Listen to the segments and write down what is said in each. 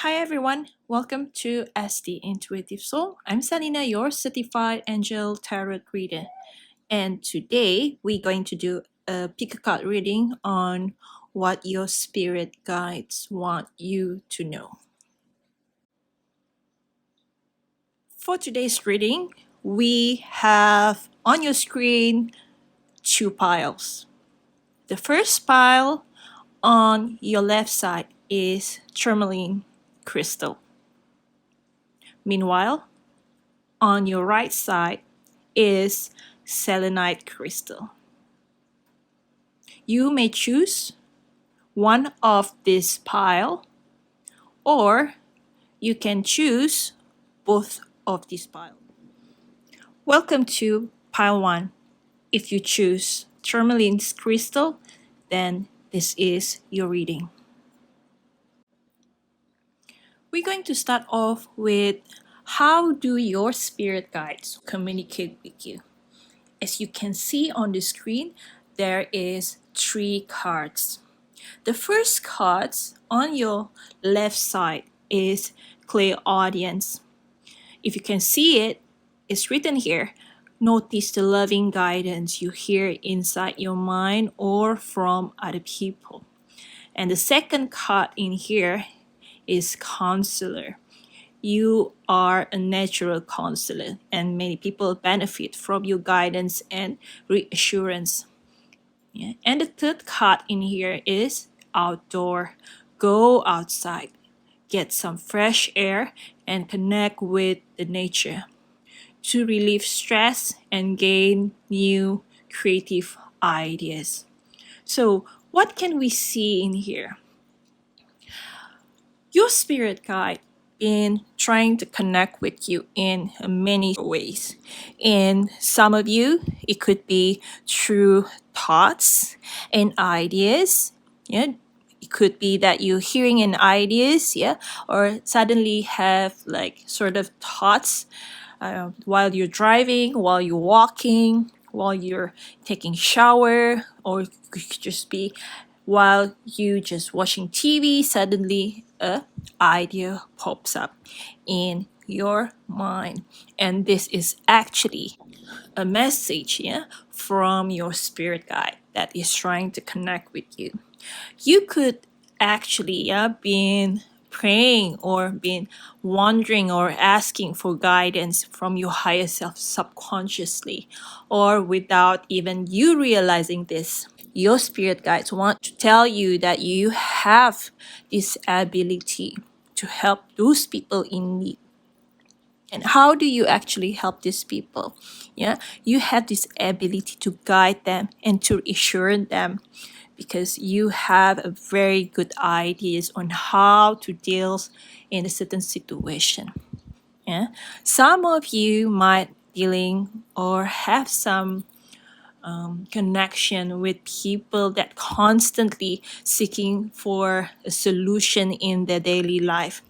Hi everyone, welcome to As the Intuitive Soul. I'm Selena, your certified angel tarot reader. And today we're going to do a pick a card reading on what your spirit guides want you to know. For today's reading, we have on your screen two piles. The first pile on your left side is tourmaline crystal. Meanwhile, on your right side is selenite crystal. You may choose one of this pile, or you can choose both of these piles. Welcome to pile 1. If you choose tourmaline crystal, then this is your reading. We're going to start off with how do your spirit guides communicate with you? As you can see on the screen, there is 3 cards. The first card on your left side is clairaudience. If you can see it, it's written here. Notice the loving guidance you hear inside your mind or from other people. And the second card in here is counselor. You are a natural counselor, and many people benefit from your guidance and reassurance. Yeah. And the third card in here is outdoor. Go outside, get some fresh air, and connect with the nature to relieve stress and gain new creative ideas. So, what can we see in here? Your spirit guide in trying to connect with you in many ways. In some of you, it could be through thoughts and ideas. Yeah, it could be that you're hearing an ideas, yeah, or suddenly have like sort of thoughts while you're driving, while you're walking, while you're taking shower, or it could just be while you just watching TV, suddenly a idea pops up in your mind. And this is actually a message, yeah, from your spirit guide that is trying to connect with you. You could actually been praying or been wondering or asking for guidance from your higher self subconsciously or without even you realizing this. Your spirit guides want to tell you that you have this ability to help those people in need. And how do you actually help these people? Yeah, you have this ability to guide them and to assure them because you have a very good ideas on how to deal in a certain situation. Yeah, some of you might dealing or have some connection with people that constantly seeking for a solution in their daily life.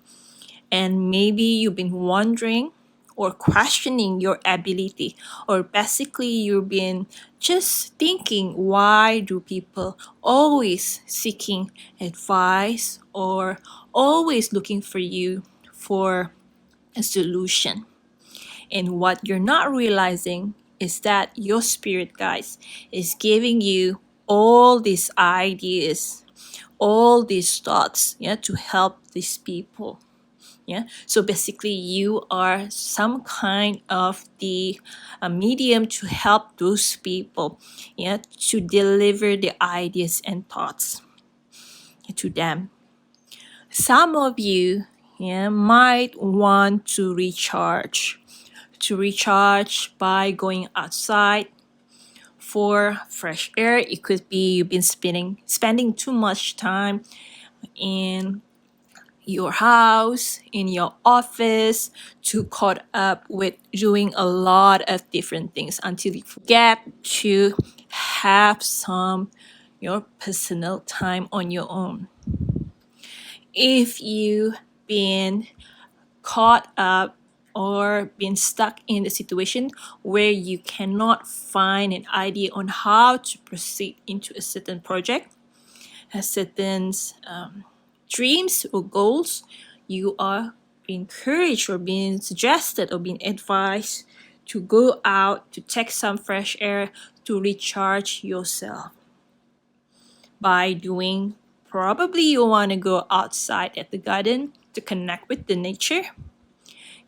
And maybe you've been wondering or questioning your ability, or basically you've been just thinking, why do people always seeking advice or always looking for you for a solution? And what you're not realizing is that your spirit guides is giving you all these ideas, all these thoughts, yeah, to help these people. Yeah, so basically you are some kind of the medium to help those people, yeah, to deliver the ideas and thoughts to them. Some of you, yeah, might want to recharge by going outside for fresh air. It could be you've been spending too much time in your house, in your office, too caught up with doing a lot of different things until you forget to have some your personal time on your own. If you've been caught up or been stuck in a situation where you cannot find an idea on how to proceed into a certain project, a certain dreams or goals, you are being encouraged or being suggested or being advised to go out to take some fresh air to recharge yourself by doing, probably you want to go outside at the garden to connect with the nature.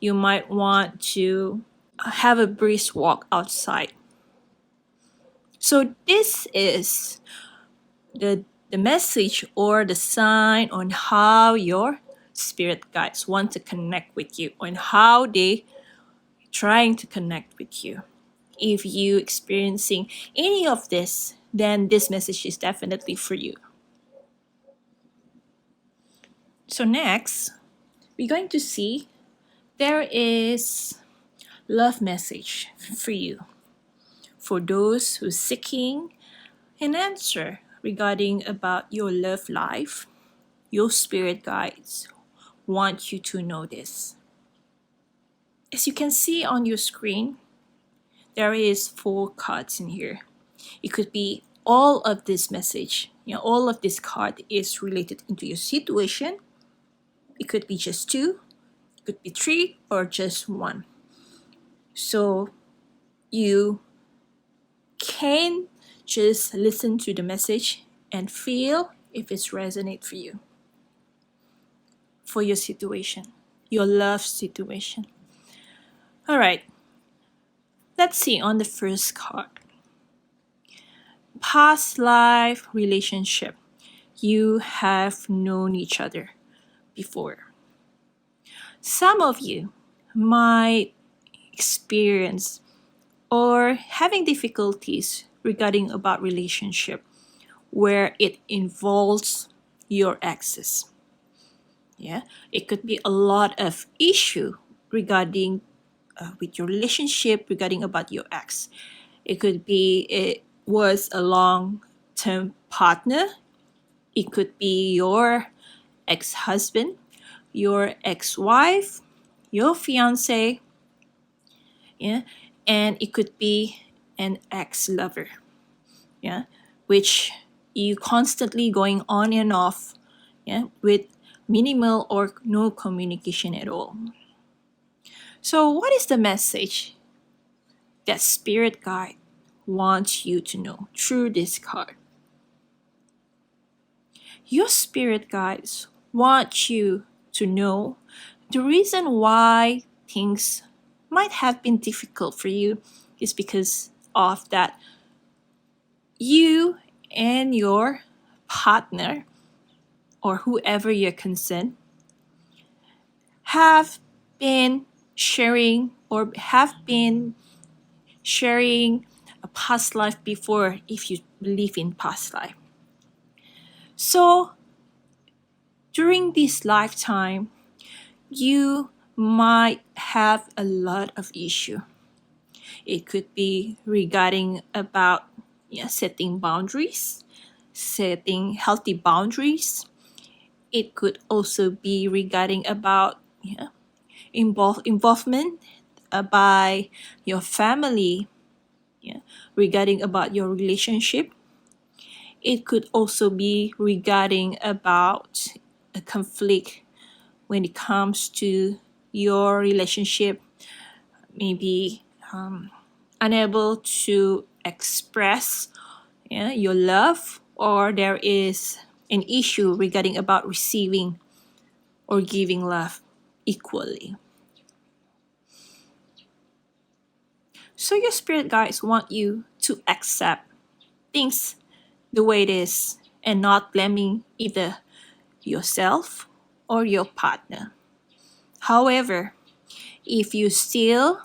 You might want to have a brisk walk outside. So this is the message or the sign on how your spirit guides want to connect with you, on how they trying to connect with you. If you experiencing any of this, then this message is definitely for you. So next, we're going to see there is love message for you, for those who seeking an answer regarding about your love life. Your spirit guides want you to know this. As you can see on your screen, there is 4 cards in here. It could be all of this message, all of this card is related into your situation. It could be just 2, it could be 3, or just 1. So you can just listen to the message and feel if it's resonate for you, for your situation, your love situation. All right, let's see on the first card. Past life relationship. You have known each other before. Some of you might experience or having difficulties regarding about relationship where it involves your exes. Yeah, it could be a lot of issue regarding with your relationship, regarding about your ex. It could be it was a long-term partner. It could be your ex-husband, your ex-wife, your fiance, yeah, and it could be an ex-lover, yeah, which you constantly going on and off, yeah, with minimal or no communication at all. So what is the message that spirit guide wants you to know through this card? Your spirit guides want you to know the reason why things might have been difficult for you is because of that you and your partner or whoever you're concerned have been sharing or have been sharing a past life before, if you believe in past life. So during this lifetime, you might have a lot of issue. It could be regarding about setting boundaries, setting healthy boundaries. It could also be regarding about involvement by your family, regarding about your relationship. It could also be regarding about a conflict when it comes to your relationship, maybe unable to express your love, or there is an issue regarding about receiving or giving love equally. So your spirit guides want you to accept things the way it is and not blaming either yourself or your partner. However, if you still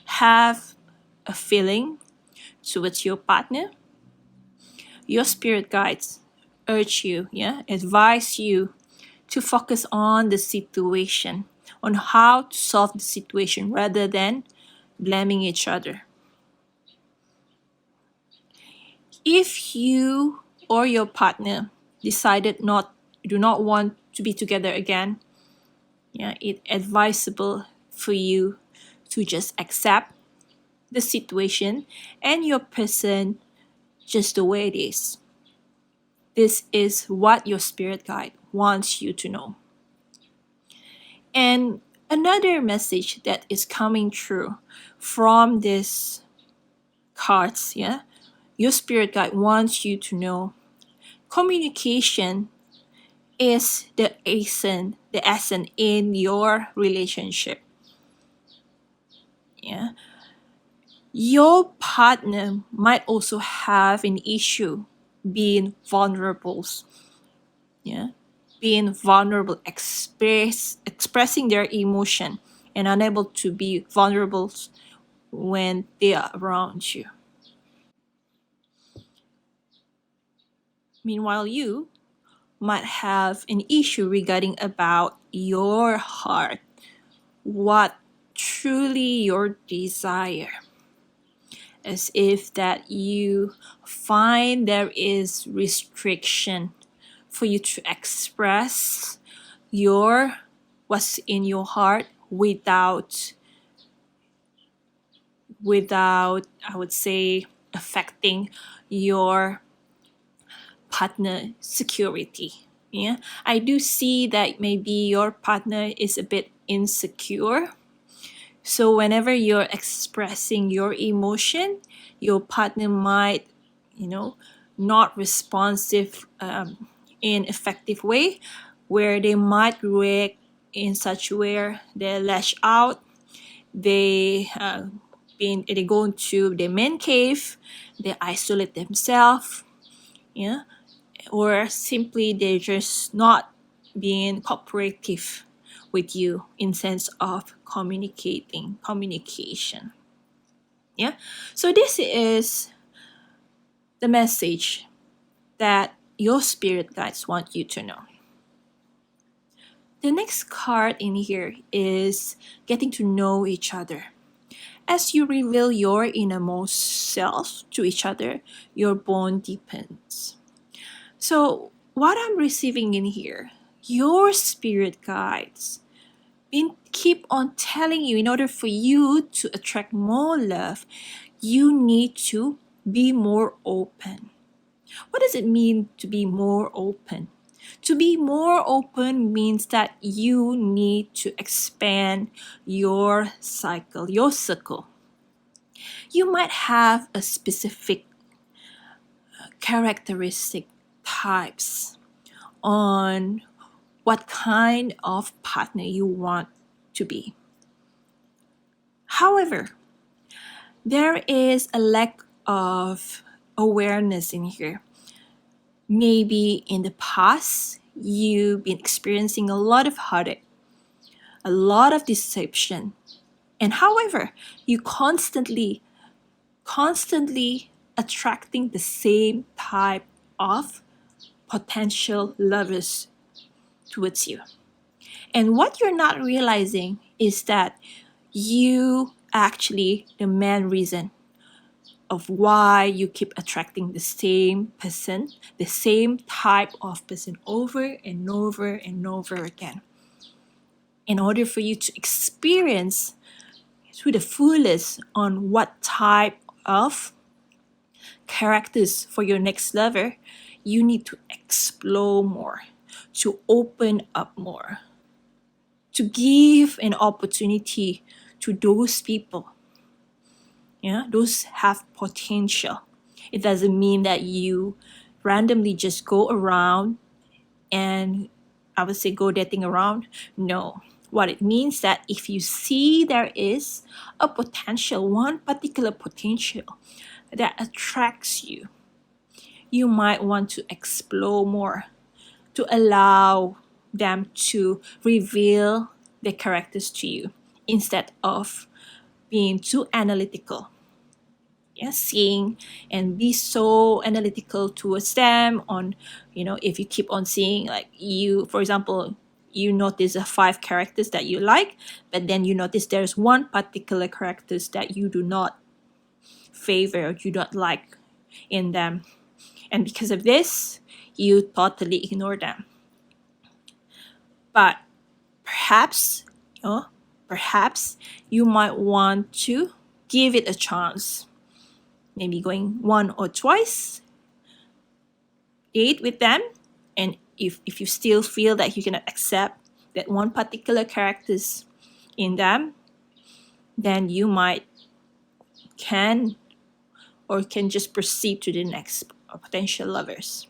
have a feeling towards your partner, your spirit guides urge you, advise you to focus on the situation, on how to solve the situation rather than blaming each other. If you or your partner decided do not want to be together again, it's advisable for you to just accept the situation and your person just the way it is. This is what your spirit guide wants you to know. And another message that is coming through from this cards, yeah, your spirit guide wants you to know communication is the essence in your relationship. Yeah. Your partner might also have an issue being vulnerable. Yeah. Being vulnerable, expressing their emotion and unable to be vulnerable when they are around you. Meanwhile, you might have an issue regarding about your heart, what truly your desire, as if that you find there is restriction for you to express your what's in your heart without I would say affecting your partner security. Yeah, I do see that maybe your partner is a bit insecure. So whenever you're expressing your emotion, your partner might, not responsive in effective way, where they might react in such a way they lash out, they go into the man cave, they isolate themselves, yeah, or simply they're just not being cooperative with you in sense of communication. Yeah. So this is the message that your spirit guides want you to know. The next card in here is getting to know each other. As you reveal your innermost self to each other, your bond deepens. So, what I'm receiving in here, your spirit guides keep on telling you in order for you to attract more love, you need to be more open. What does it mean to be more open? To be more open means that you need to expand your cycle, your circle. You might have a specific characteristic types on what kind of partner you want to be. However, there is a lack of awareness in here. Maybe in the past, you've been experiencing a lot of heartache, a lot of deception. And however, you constantly attracting the same type of potential lovers towards you. And what you're not realizing is that you actually the main reason of why you keep attracting the same person, the same type of person over and over and over again. In order for you to experience to the fullest on what type of characters for your next lover, you need to explore more, to open up more, to give an opportunity to those people. Yeah, those have potential. It doesn't mean that you randomly just go around and I would say go dating around. No. What it means that if you see there is a potential, one particular potential that attracts you, you might want to explore more to allow them to reveal their characters to you instead of being too analytical. Yeah, seeing and be so analytical towards them on, if you keep on seeing, like, you, for example, you notice the 5 characters that you like, but then you notice there's one particular characters that you do not favor or you don't like in them, and because of this you totally ignore them. But perhaps, perhaps you might want to give it a chance, maybe going 1 or 2 date with them, and if you still feel that you cannot accept that one particular characters in them, then you might can just proceed to the next potential lovers.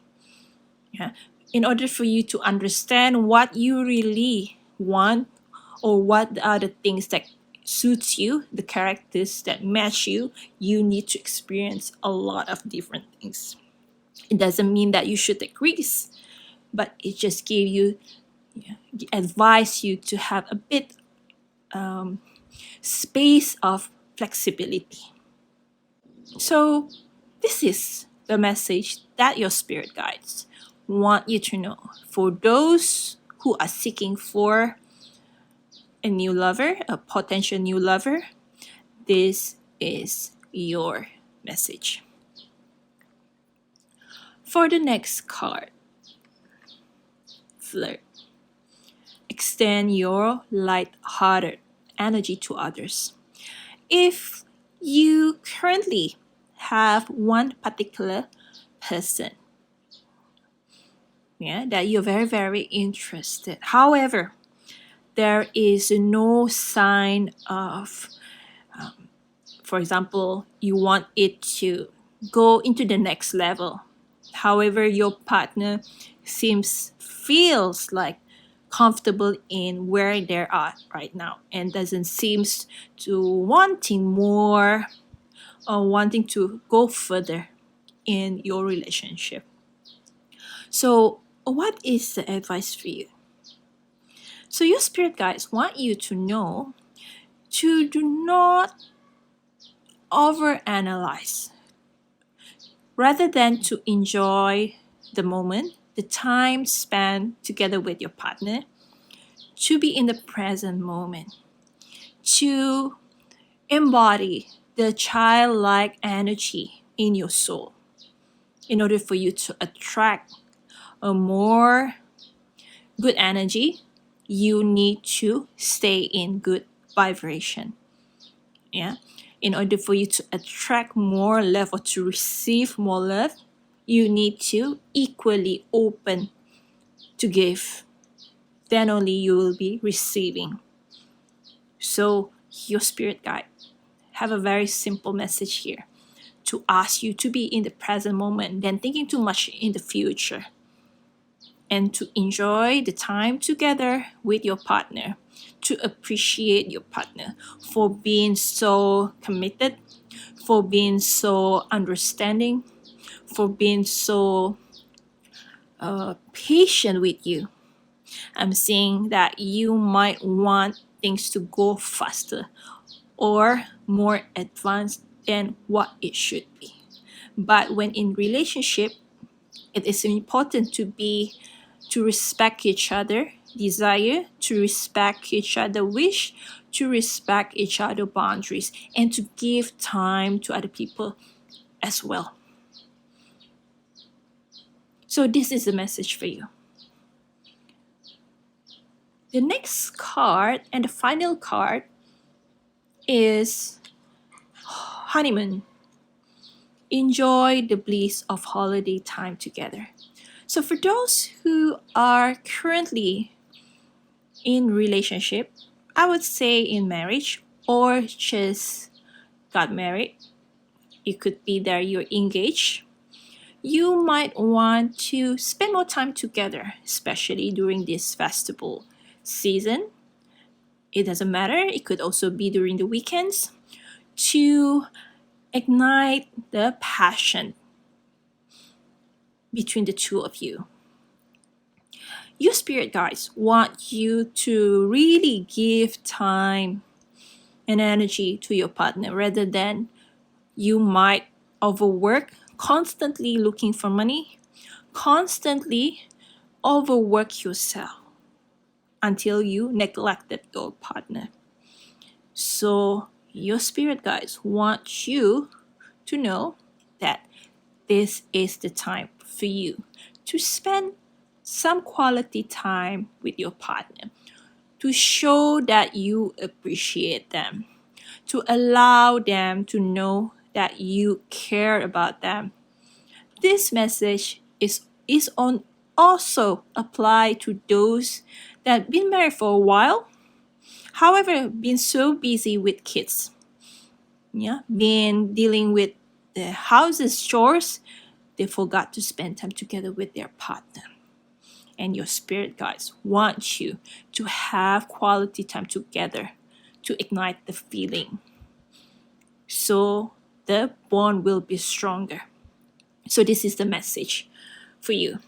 Yeah. In order for you to understand what you really want, or what are the things that suits you, the characters that match you, you need to experience a lot of different things. It doesn't mean that you should take risks, but it just give you, advise you to have a bit space of flexibility. So this is the message that your spirit guides want you to know. For those who are seeking for a new lover, a potential new lover, this is your message. For the next card, flirt. Extend your light-hearted energy to others. If you currently have one particular person, that you're very, very interested, however, there is no sign of, for example, you want it to go into the next level. However, your partner feels like comfortable in where they are right now and doesn't seems to wanting more or wanting to go further in your relationship. So what is the advice for you? So your spirit guides want you to know to do not overanalyze. Rather than to enjoy the moment, the time spent together with your partner, to be in the present moment, to embody the childlike energy in your soul in order for you to attract a more good energy. You need to stay in good vibration. Yeah. In order for you to attract more love or to receive more love, you need to equally open to give. Then only you will be receiving. So your spirit guide have a very simple message here to ask you to be in the present moment than thinking too much in the future, and to enjoy the time together with your partner, to appreciate your partner for being so committed, for being so understanding, for being so patient with you. I'm saying that you might want things to go faster or more advanced than what it should be. But when in relationship, it is important to respect each other desire, to respect each other wish, to respect each other boundaries, and to give time to other people as well. So this is the message for you. The next card and the final card is honeymoon. Enjoy the bliss of holiday time together. So for those who are currently in relationship, I would say in marriage or just got married, it could be that you're engaged, you might want to spend more time together, especially during this festival season. It doesn't matter, it could also be during the weekends, to ignite the passion between the two of you. Your spirit guides want you to really give time and energy to your partner rather than you might overwork, constantly looking for money, constantly overwork yourself until you neglected your partner. So your spirit guides want you to know that this is the time for you to spend some quality time with your partner, to show that you appreciate them, to allow them to know that you care about them. This message is also apply to those that have been married for a while, however, been so busy with kids, yeah, been dealing with the house's chores, they forgot to spend time together with their partner. And your spirit guides want you to have quality time together to ignite the feeling, so the bond will be stronger. So this is the message for you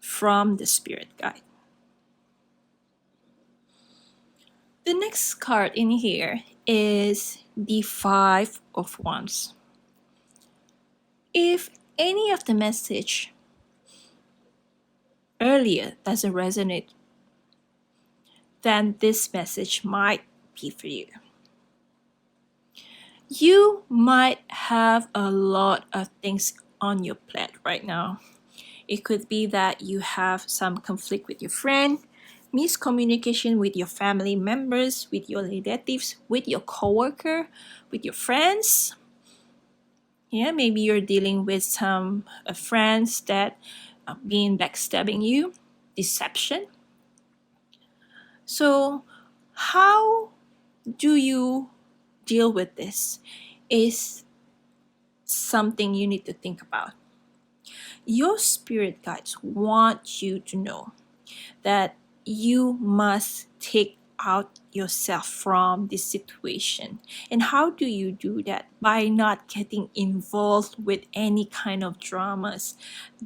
from the spirit guide. The next card in here is the Five of Wands. If any of the message earlier doesn't resonate, then this message might be for you. You might have a lot of things on your plate right now. It could be that you have some conflict with your friend, miscommunication with your family members, with your relatives, with your coworker, with your friends. Yeah, maybe you're dealing with some friends that are being backstabbing you, deception. So, how do you deal with this? Is something you need to think about. Your spirit guides want you to know that you must take out yourself from this situation. And how do you do that? By not getting involved with any kind of dramas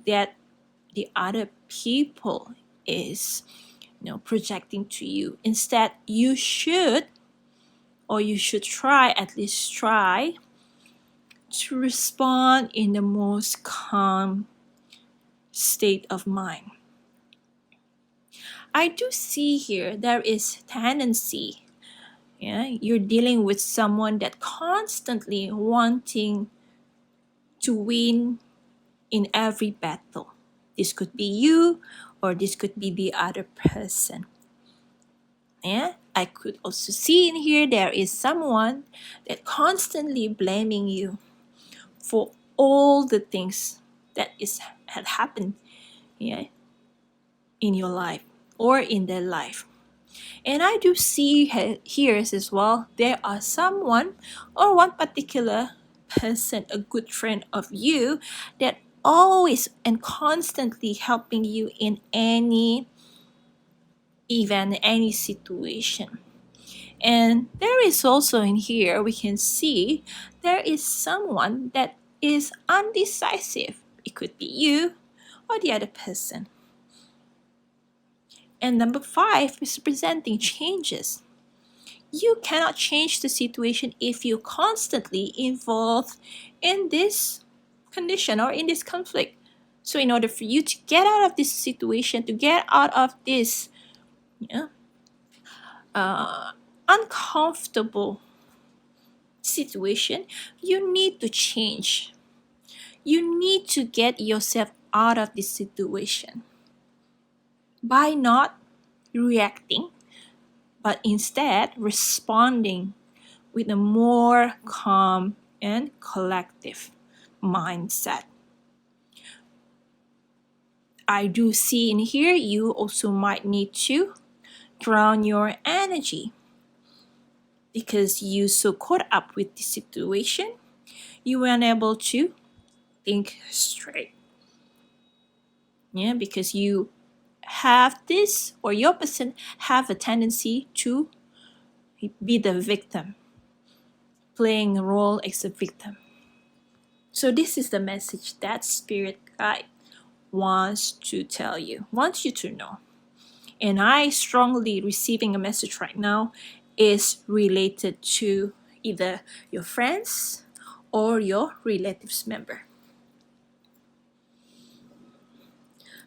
that the other people is projecting to you. Instead, you should try, at least try to respond in the most calm state of mind. I do see here there is tendency, yeah, you're dealing with someone that constantly wanting to win in every battle. This could be you, or this could be the other person. Yeah, I could also see in here there is someone that constantly blaming you for all the things that had happened, yeah, in your life or in their life. And I do see here as well, there are someone or one particular person, a good friend of you, that always and constantly helping you in any event, any situation. And there is also in here, we can see there is someone that is undecisive. It could be you or the other person. And number 5 is presenting changes. You cannot change the situation if you constantly involved in this condition or in this conflict. So in order for you to get out of this situation, to get out of this uncomfortable situation, you need to change. You need to get yourself out of this situation by not reacting, but instead responding with a more calm and collective mindset. I do see in here you also might need to ground your energy, because you so caught up with the situation, you weren't able to think straight. Yeah, because you have this, or your person have a tendency to be the victim, playing a role as a victim. So this is the message that spirit guide wants to tell you, wants you to know. And I strongly receiving a message right now is related to either your friends or your relatives member.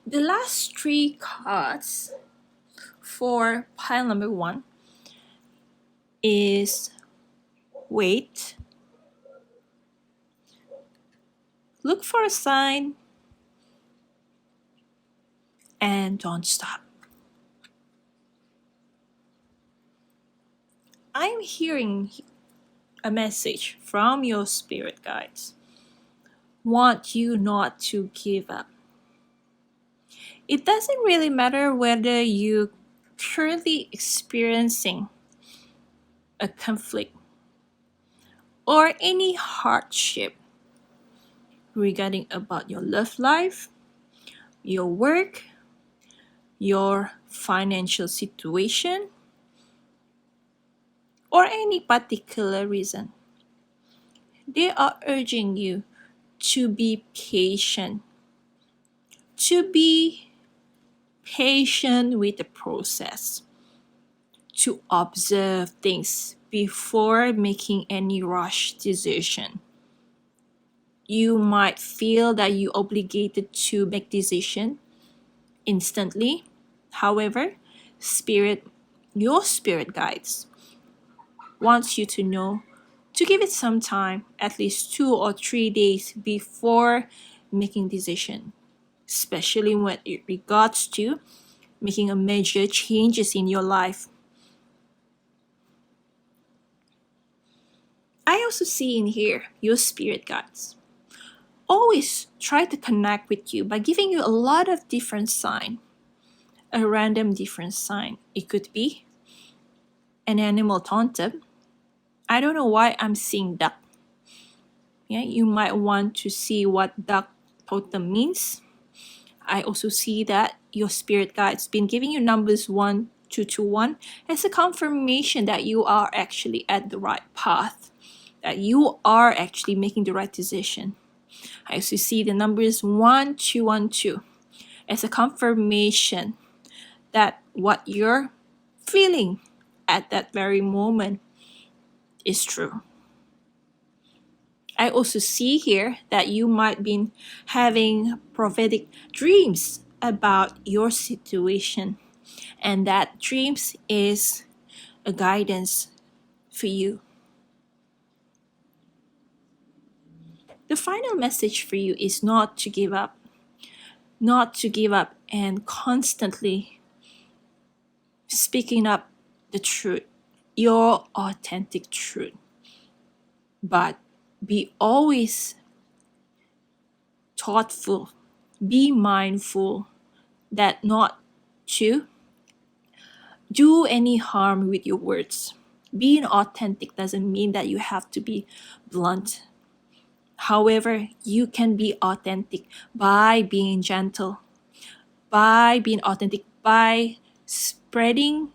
The last 3 cards for pile number 1 is wait, look for a sign, and don't stop. I'm hearing a message from your spirit guides. want you not to give up. It doesn't really matter whether you currently experiencing a conflict or any hardship regarding about your love life, your work, your financial situation, or any particular reason. They are urging you to be patient, to be patient with the process, to observe things before making any rush decision. You might feel that you obligated to make decision instantly. However, your spirit guides wants you to know to give it some time, at least 2 or 3 days before making decision, especially when it regards to making a major changes in your life. I also see in here your spirit guides always try to connect with you by giving you a lot of different sign, a random different sign. It could be an animal totem. I don't know why I'm seeing duck. Yeah, you might want to see what duck totem means. I also see that your spirit guide's been giving you numbers 1221 as a confirmation that you are actually at the right path, that you are actually making the right decision. I also see the numbers 1212 as a confirmation that what you're feeling at that very moment is true. I also see here that you might be having prophetic dreams about your situation, and that dreams is a guidance for you. The final message for you is not to give up, not to give up, and constantly speaking up the truth, your authentic truth. But be always thoughtful, be mindful that not to do any harm with your words. Being authentic doesn't mean that you have to be blunt. However, you can be authentic by being gentle, by being authentic, by spreading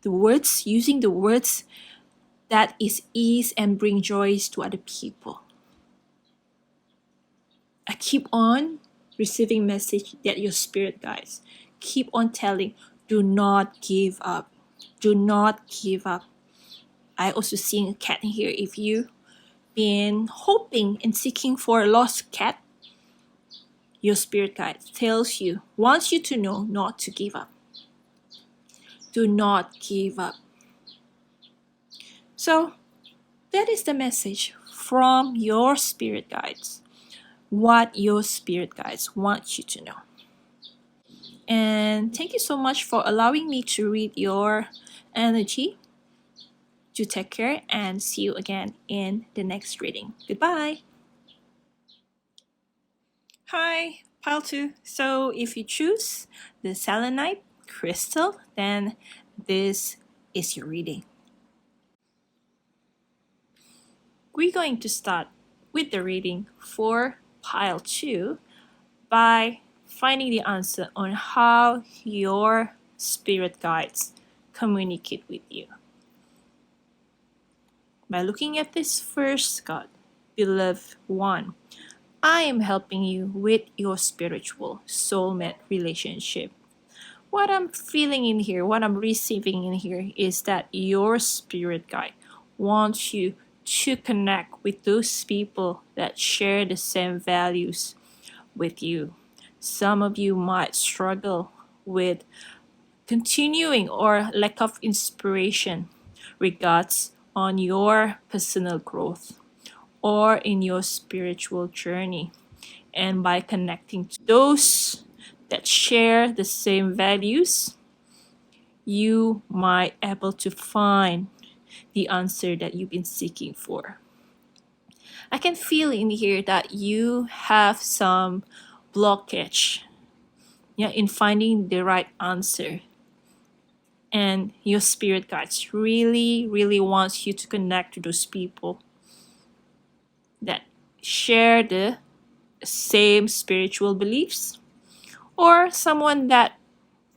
the words, using the words that is ease and bring joys to other people. I keep on receiving message that your spirit guides. Keep on telling, do not give up. Do not give up. I also seeing a cat here. If you been hoping and seeking for a lost cat, your spirit guide tells you, wants you to know not to give up. Do not give up. So that is the message from your spirit guides. What your spirit guides want you to know. And thank you so much for allowing me to read your energy. Do take care and see you again in the next reading. Goodbye. Hi, pile 2. So if you choose the selenite crystal, then this is your reading. We're going to start with the reading for pile 2 by finding the answer on how your spirit guides communicate with you. By looking at this first card, beloved one, I am helping you with your spiritual soulmate relationship. What I'm feeling in here, what I'm receiving in here is that your spirit guide wants you to connect with those people that share the same values with you. Some of you might struggle with continuing or lack of inspiration regards on your personal growth or in your spiritual journey. And by connecting to those that share the same values, you might able to find the answer that you've been seeking for. I can feel in here that you have some blockage, yeah, in finding the right answer. And your spirit guides really, really wants you to connect to those people that share the same spiritual beliefs, or someone that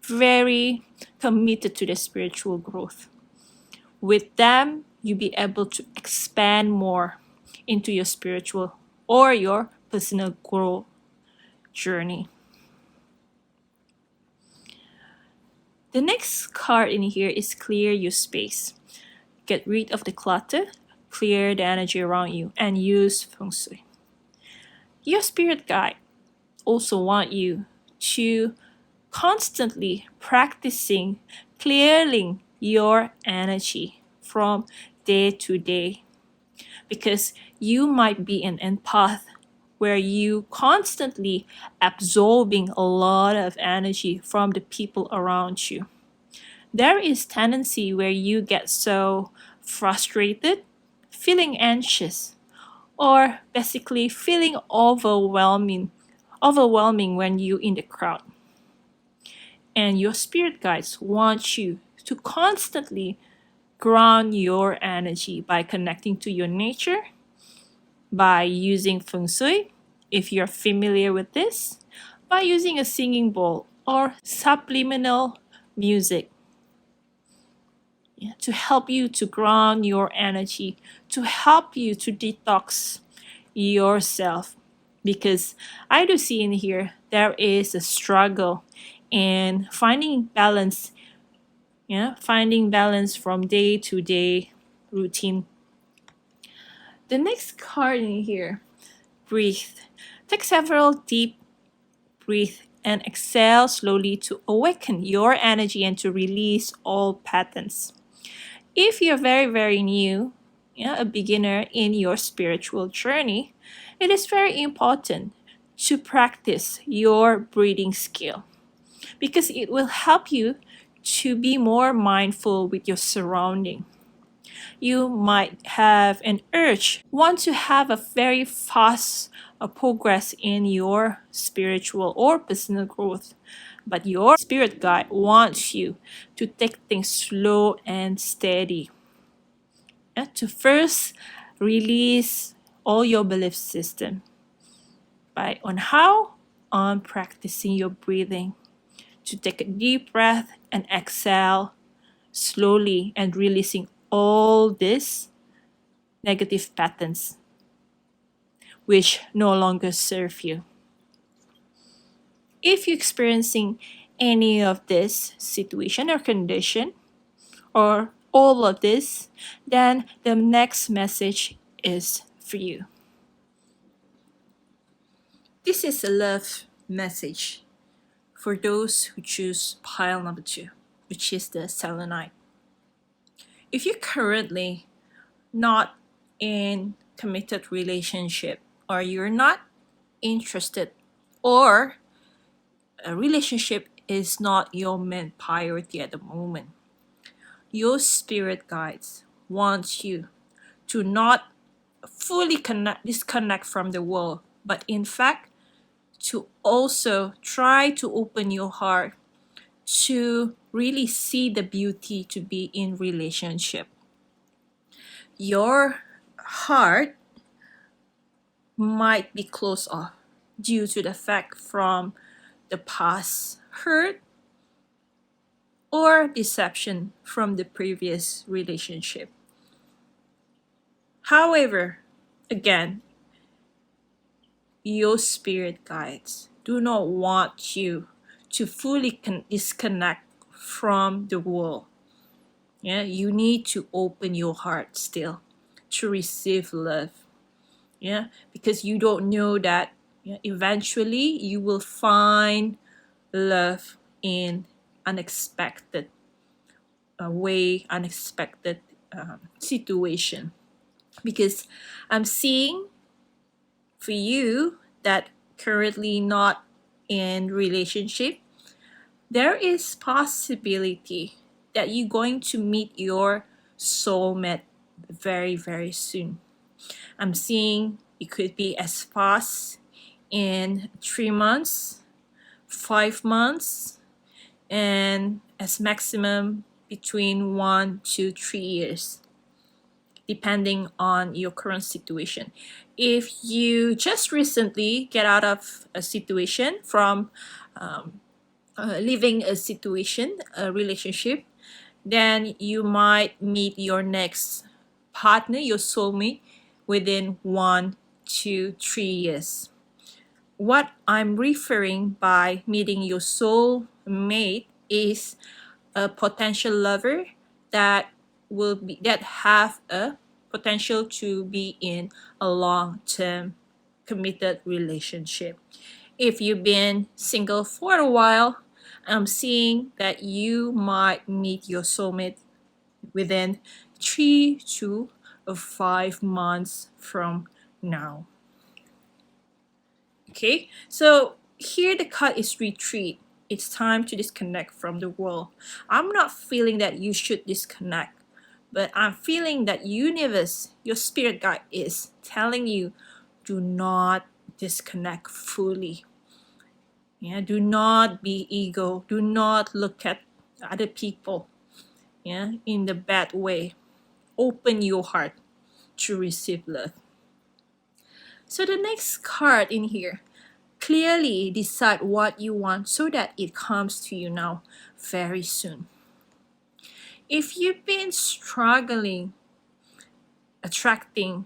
very committed to the spiritual growth. With them, you be able to expand more into your spiritual or your personal growth journey. The next card in here is clear your space. Get rid of the clutter, clear the energy around you, and use feng shui. Your spirit guide also want you to constantly practicing clearing your energy from day to day, because you might be an empath where you constantly absorbing a lot of energy from the people around you. There is tendency where you get so frustrated, feeling anxious, or basically feeling overwhelming when you in the crowd. And your spirit guides want you to constantly ground your energy by connecting to your nature, by using feng shui, if you're familiar with this, by using a singing bowl or subliminal music, yeah, to help you to ground your energy, to help you to detox yourself. Because I do see in here there is a struggle in finding balance, yeah, finding balance from day to day routine. The next card in here, breathe. Take several deep breath and exhale slowly to awaken your energy and to release all patterns. If you're very, very new, yeah, a beginner in your spiritual journey, it is very important to practice your breathing skill, because it will help you to be more mindful with your surrounding. You might have an urge, want to have a very fast progress in your spiritual or personal growth, but your spirit guide wants you to take things slow and steady. To first release all your belief system by on how on practicing your breathing, to take a deep breath and exhale slowly and releasing all these negative patterns which no longer serve you. If you're experiencing any of this situation or condition, or all of this, then the next message is for you. This is a love message for those who choose pile number 2, which is the selenite. If you're currently not in committed relationship, or you're not interested, or a relationship is not your main priority at the moment, your spirit guides want you to not fully disconnect from the world, but in fact to also try to open your heart to really see the beauty to be in relationship. Your heart might be closed off due to the fact from the past hurt or deception from the previous relationship. However, again, your spirit guides do not want you to fully disconnect from the world. Yeah, you need to open your heart still to receive love. Yeah, because you don't know that, yeah, eventually you will find love in unexpected way, unexpected situation. Because I'm seeing for you that currently not in relationship, there is possibility that you're going to meet your soulmate very, very soon. I'm seeing It could be as fast in 3 months, 5 months, and as maximum between 1 to 3 years, depending on your current situation. If you just recently get out of a situation from leaving a situation, a relationship, then you might meet your next partner, your soulmate, within 1 to 3 years. What I'm referring by meeting your soulmate is a potential lover that have a potential to be in a long-term committed relationship. If you've been single for a while, I'm seeing that you might meet your soulmate within 3 to 5 months from now. Okay, so here the card is retreat. It's time to disconnect from the world. I'm not feeling that you should disconnect, but I'm feeling that universe, your spirit guide, is telling you, do not disconnect fully. Yeah, do not be ego. Do not look at other people, yeah, in the bad way. Open your heart to receive love. So the next card in here, clearly decide what you want so that it comes to you now very soon. If you've been struggling attracting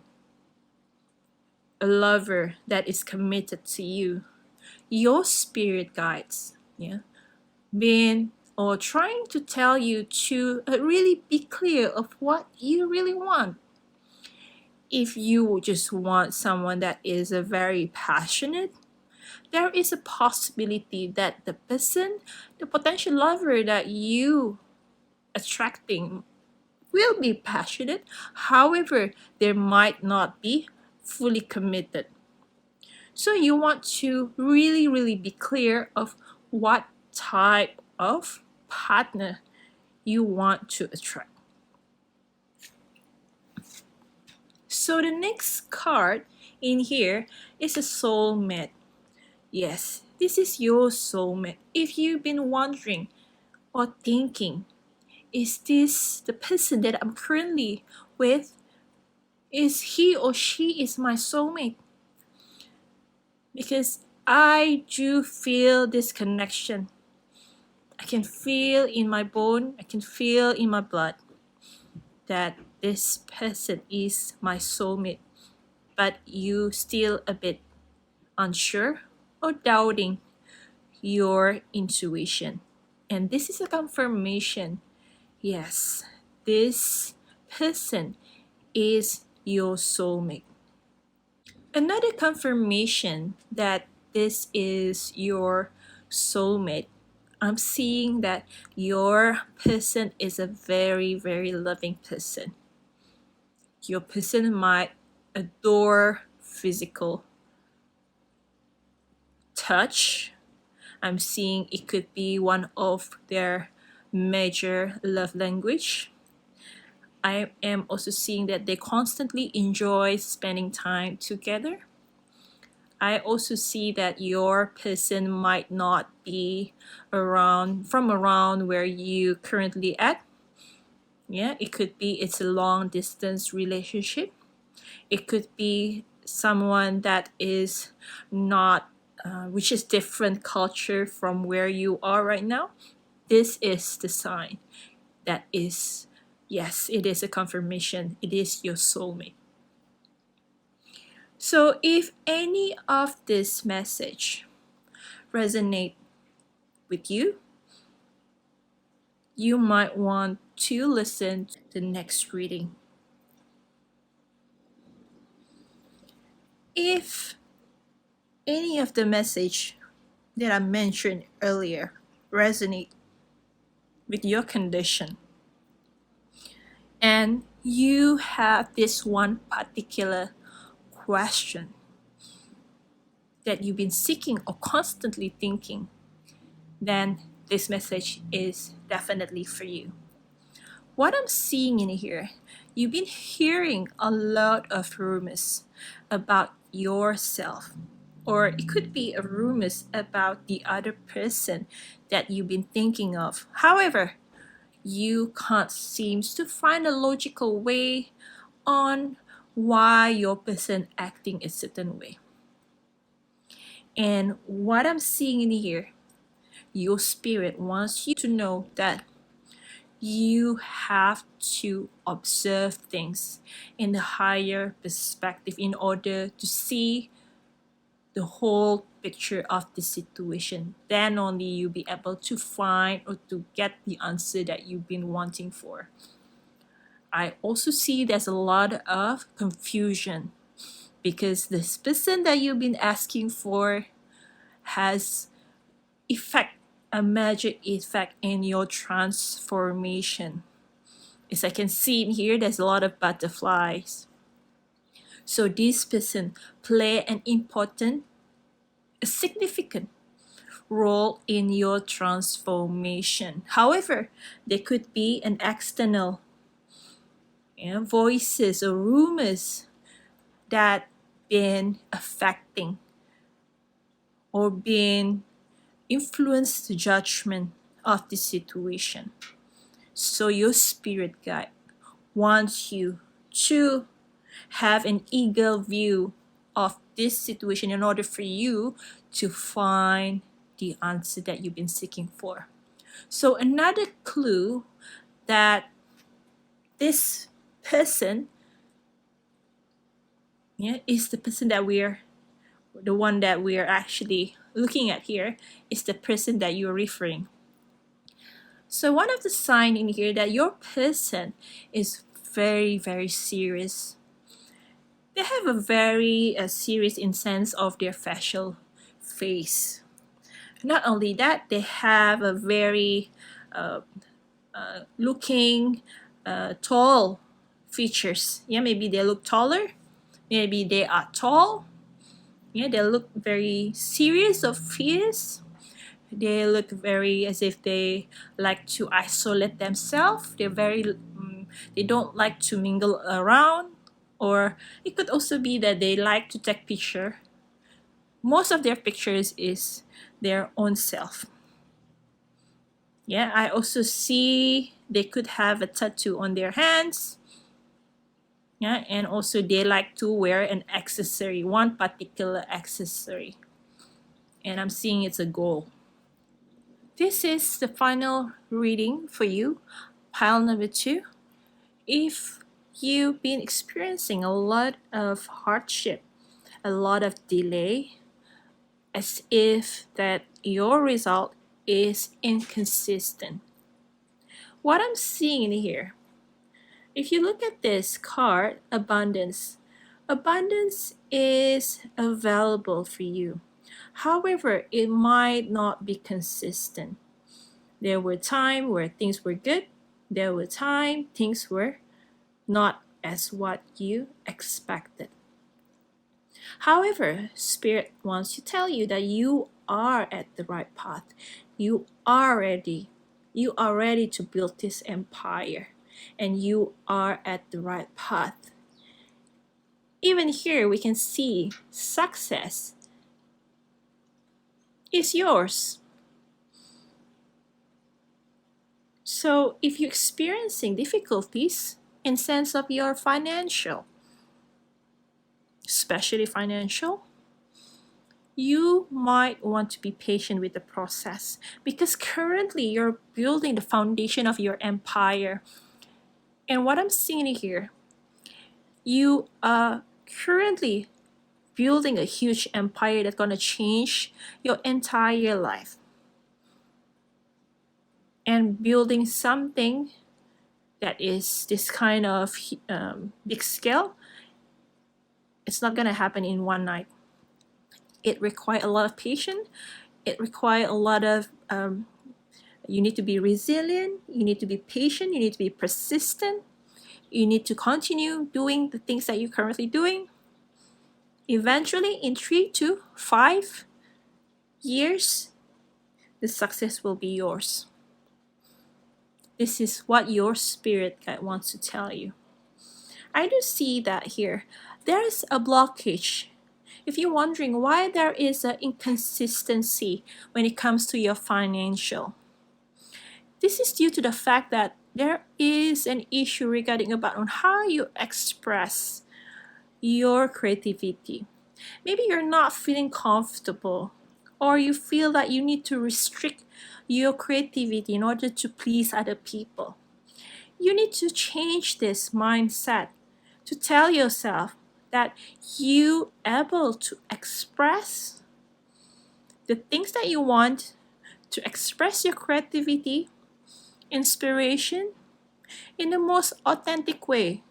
a lover that is committed to you, your spirit guides, yeah, been or trying to tell you to really be clear of what you really want. If you just want someone that is very passionate, there is a possibility that the person, the potential lover that you attracting, will be passionate. However, they might not be fully committed. So you want to really be clear of what type of partner you want to attract. So the next card in here is a soulmate. Yes, this is your soulmate. If you've been wondering or thinking, is this the person that I'm currently with? Is he or she is my soulmate? Because I do feel this connection. I can feel in my bone, I can feel in my blood that this person is my soulmate. But you still a bit unsure or doubting your intuition. And this is a confirmation. Yes, this person is your soulmate. Another confirmation that this is your soulmate, I'm seeing that your person is a very loving person. Your person might adore physical touch. I'm seeing it could be one of their major love language. I am also seeing that they constantly enjoy spending time together. I also see that your person might not be around where you currently at. Yeah, it could be it's a long distance relationship. It could be someone that is not which is different culture from where you are right now. This is the sign that is, yes, it is a confirmation. It is your soulmate. So if any of this message resonate with you, you might want to listen to the next reading. If any of the message that I mentioned earlier resonate with your condition, and you have this one particular question that you've been seeking or constantly thinking, then this message is definitely for you. what I'm seeing in here, you've been hearing a lot of rumors about yourself, or it could be a rumors about the other person that you've been thinking of. However, you can't seem to find a logical way on why your person acting a certain way. And what I'm seeing in here, your spirit wants you to know that you have to observe things in the higher perspective in order to see the whole picture of the situation. Then only you'll be able to find or to get the answer that you've been wanting for. I also see there's a lot of confusion because this person that you've been asking for has a major effect in your transformation. As I can see in here, there's a lot of butterflies. So this person play an important, a significant role in your transformation. However, there could be an external voices or rumors that been affecting or been influenced the judgment of the situation. So your spirit guide wants you to have an eagle view of this situation in order for you to find the answer that you've been seeking for. So another clue that this person is the person that the one that we're actually looking at here is the person that you're referring. So one of the signs in here that your person is very, very serious. They have a very serious in sense of their facial face. Not only that, they have a very looking tall features. Maybe they look taller. Maybe they are tall. They look very serious or fierce. They look very as if they like to isolate themselves. They don't like to mingle around. Or it could also be that they like to take picture. Most of their pictures is their own self. I also see they could have a tattoo on their hands. And also they like to wear an accessory, one particular accessory. And I'm seeing it's a gold. This is the final reading for you, pile number 2. If you've been experiencing a lot of hardship, a lot of delay, as if that your result is inconsistent. What I'm seeing in here, if you look at this card, abundance is available for you. However, it might not be consistent. There were times where things were good. There were times things were not as what you expected. However, Spirit wants to tell you that you are at the right path. You are ready. You are ready to build this empire. And you are at the right path. Even here, we can see success is yours. So if you're experiencing difficulties in sense of your financial, especially financial, you might want to be patient with the process because currently you're building the foundation of your empire. And what I'm seeing here, you are currently building a huge empire that's going to change your entire life. And building something that is this kind of big scale, it's not going to happen in one night. It requires a lot of patience. It requires a lot of, you need to be resilient. You need to be patient. You need to be persistent. You need to continue doing the things that you're currently doing. Eventually, in 3 to 5 years, the success will be yours. This is what your spirit guide wants to tell you. I do see that here. There is a blockage. If you're wondering why there is an inconsistency when it comes to your financial, this is due to the fact that there is an issue regarding about on how you express your creativity. Maybe you're not feeling comfortable, or you feel that you need to restrict your creativity in order to please other people. You need to change this mindset to tell yourself that you able to express the things that you want, to express your creativity, inspiration in the most authentic way,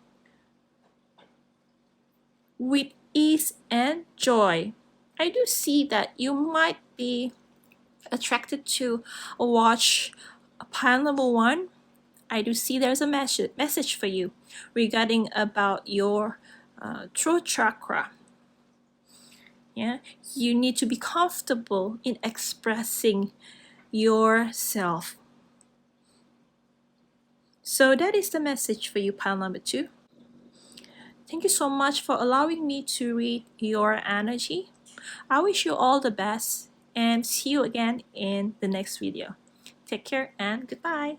with ease and joy. I do see that you might be attracted to watch pile number one. I do see there's a message for you regarding about your throat chakra. Yeah, you need to be comfortable in expressing yourself. So that is the message for you, pile number two. Thank you so much for allowing me to read your energy. I wish you all the best and see you again in the next video. Take care and goodbye.